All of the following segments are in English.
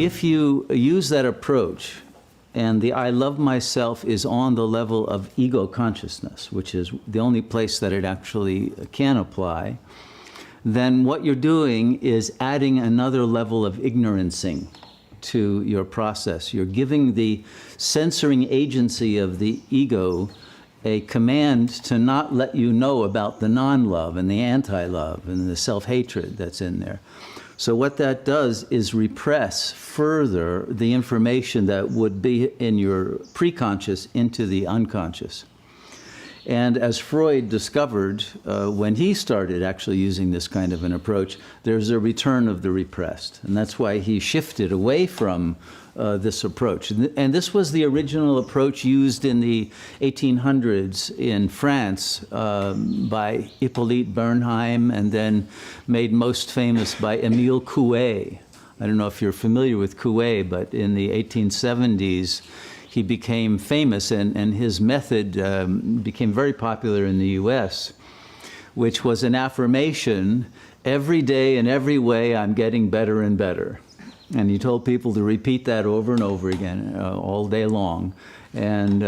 If you use that approach, and the I love myself is on the level of ego consciousness, which is the only place that it actually can apply, then what you're doing is adding another level of ignorancing to your process. You're giving the censoring agency of the ego a command to not let you know about the non-love and the anti-love and the self-hatred that's in there. So what that does is repress further the information that would be in your preconscious into the unconscious. And as Freud discovered, when he started actually using this kind of an approach, there's a return of the repressed. And that's why he shifted away from this approach. And this was the original approach used in the 1800s in France by Hippolyte Bernheim, and then made most famous by Émile Coué. I don't know if you're familiar with Coué, but in the 1870s, he became famous, and his method became very popular in the US, which was an affirmation: every day in every way I'm getting better and better. And he told people to repeat that over and over again all day long, and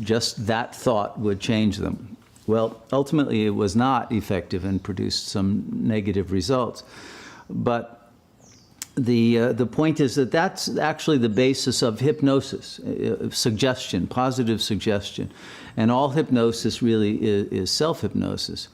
just that thought would change them. Well, ultimately it was not effective and produced some negative results. But the point is that that's actually the basis of hypnosis, suggestion, positive suggestion. And all hypnosis really is self-hypnosis.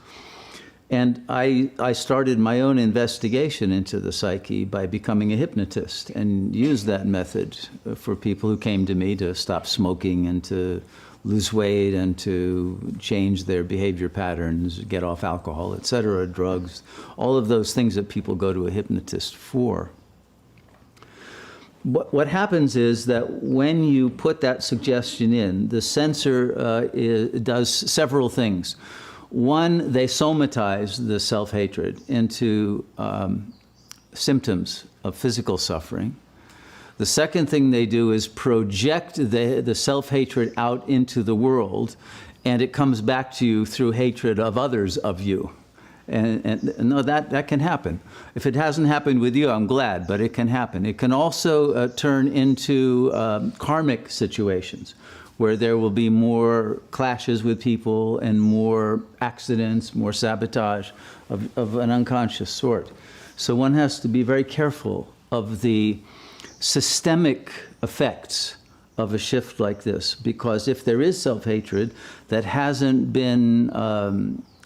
And I started my own investigation into the psyche by becoming a hypnotist, and used that method for people who came to me to stop smoking and to lose weight and to change their behavior patterns, get off alcohol, etc., drugs, all of those things that people go to a hypnotist for. What happens is that when you put that suggestion in, the censor does several things. One, they somatize the self-hatred into symptoms of physical suffering. The second thing they do is project the self-hatred out into the world, and it comes back to you through hatred of others of you. And no, that can happen. If it hasn't happened with you, I'm glad, but it can happen. It can also turn into karmic situations, where there will be more clashes with people and more accidents, more sabotage of an unconscious sort. So one has to be very careful of the systemic effects of a shift like this, because if there is self-hatred that hasn't been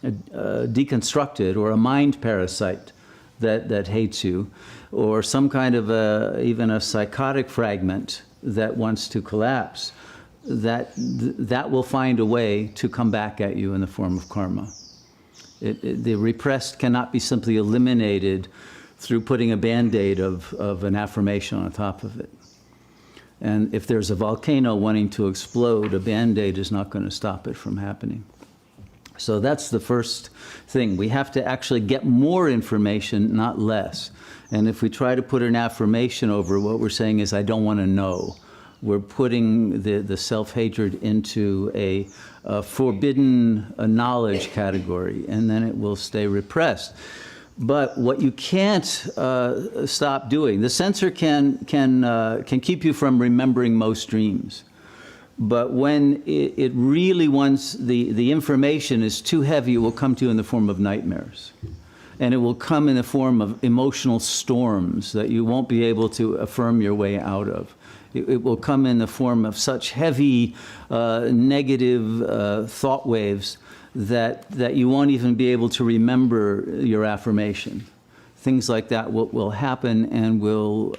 deconstructed, or a mind parasite that hates you, or some kind of even a psychotic fragment that wants to collapse, that will find a way to come back at you in the form of karma. The repressed cannot be simply eliminated through putting a Band-Aid of an affirmation on top of it. And if there's a volcano wanting to explode, a Band-Aid is not going to stop it from happening. So that's the first thing. We have to actually get more information, not less. And if we try to put an affirmation over, what we're saying is, I don't want to know. We're putting the self-hatred into a forbidden knowledge category, and then it will stay repressed. But what you can't stop doing, the censor can keep you from remembering most dreams. But when it really wants, the information is too heavy, it will come to you in the form of nightmares. And it will come in the form of emotional storms that you won't be able to affirm your way out of. It will come in the form of such heavy negative thought waves that you won't even be able to remember your affirmation. Things like that will happen and will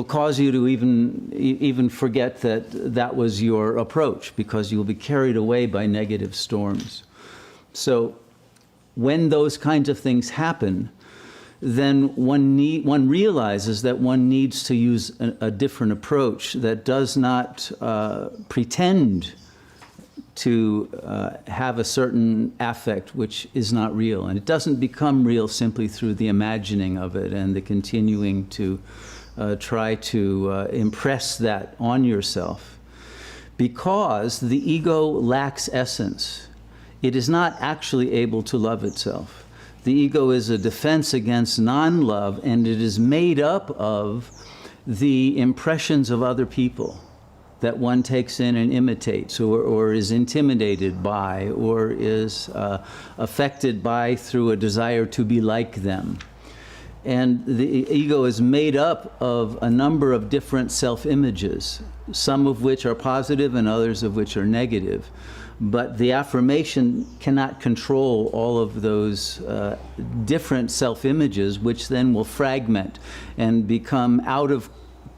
cause you to even forget that was your approach, because you will be carried away by negative storms. So when those kinds of things happen, then one realizes that one needs to use a different approach that does not pretend to have a certain affect which is not real. And it doesn't become real simply through the imagining of it and the continuing to try to impress that on yourself. Because the ego lacks essence. It is not actually able to love itself. The ego is a defense against non-love, and it is made up of the impressions of other people that one takes in and imitates, or is intimidated by, or is affected by through a desire to be like them. And the ego is made up of a number of different self-images, some of which are positive and others of which are negative. But the affirmation cannot control all of those different self-images, which then will fragment and become out of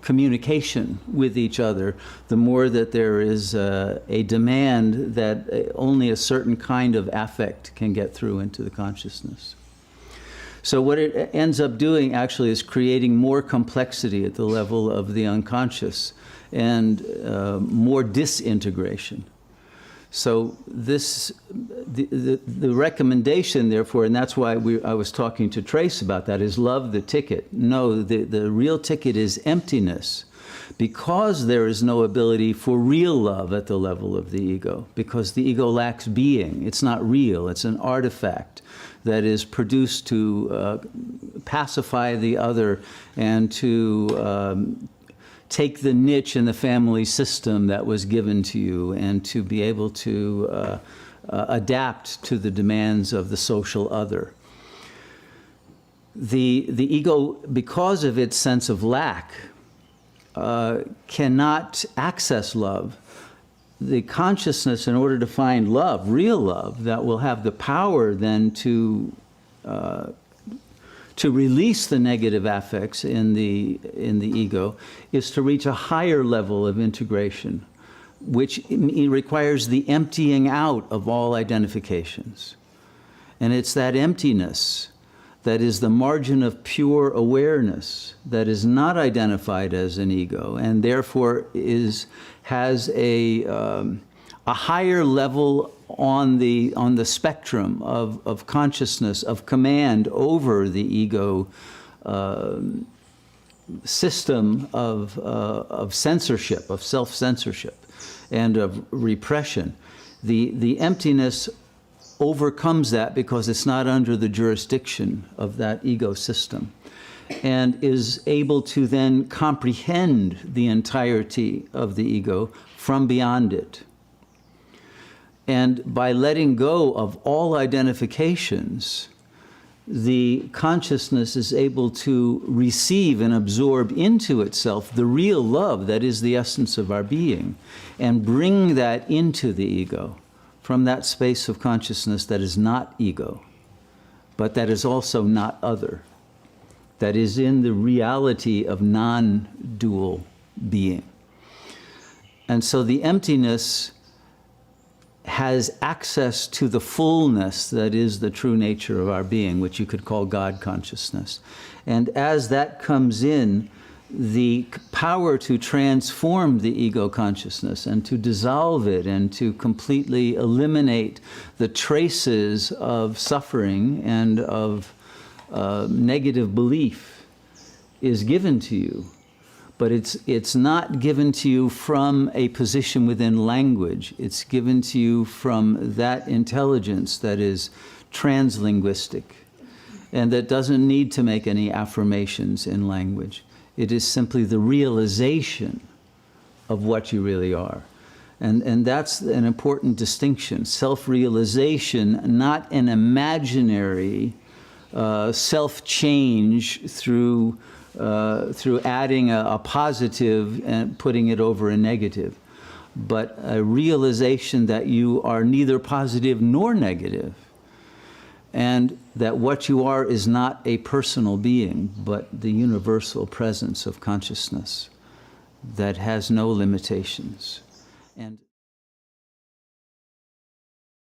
communication with each other, the more that there is a demand that only a certain kind of affect can get through into the consciousness. So what it ends up doing actually is creating more complexity at the level of the unconscious and more disintegration. So this, the recommendation, therefore, and that's why I was talking to Trace about that, is love the ticket. No, the real ticket is emptiness, because there is no ability for real love at the level of the ego, because the ego lacks being. It's not real. It's an artifact that is produced to pacify the other and to take the niche in the family system that was given to you, and to be able to adapt to the demands of the social other. The ego, because of its sense of lack, cannot access love. The consciousness, in order to find love, real love, that will have the power then to release the negative affects in the ego, is to reach a higher level of integration, which requires the emptying out of all identifications. And it's that emptiness that is the margin of pure awareness that is not identified as an ego, and therefore has a higher level on the spectrum of consciousness, of command over the ego system of censorship, of self-censorship, and of repression. The emptiness overcomes that because it's not under the jurisdiction of that ego system, and is able to then comprehend the entirety of the ego from beyond it. And by letting go of all identifications, the consciousness is able to receive and absorb into itself the real love that is the essence of our being, and bring that into the ego from that space of consciousness that is not ego, but that is also not other, that is in the reality of non-dual being. And so the emptiness has access to the fullness that is the true nature of our being, which you could call God consciousness. And as that comes in, the power to transform the ego consciousness and to dissolve it and to completely eliminate the traces of suffering and of negative belief is given to you. But it's not given to you from a position within language. It's given to you from that intelligence that is translinguistic and that doesn't need to make any affirmations in language. It is simply the realization of what you really are. And that's an important distinction. Self-realization, not an imaginary self-change through adding a positive and putting it over a negative, but a realization that you are neither positive nor negative, and that what you are is not a personal being, but the universal presence of consciousness that has no limitations. And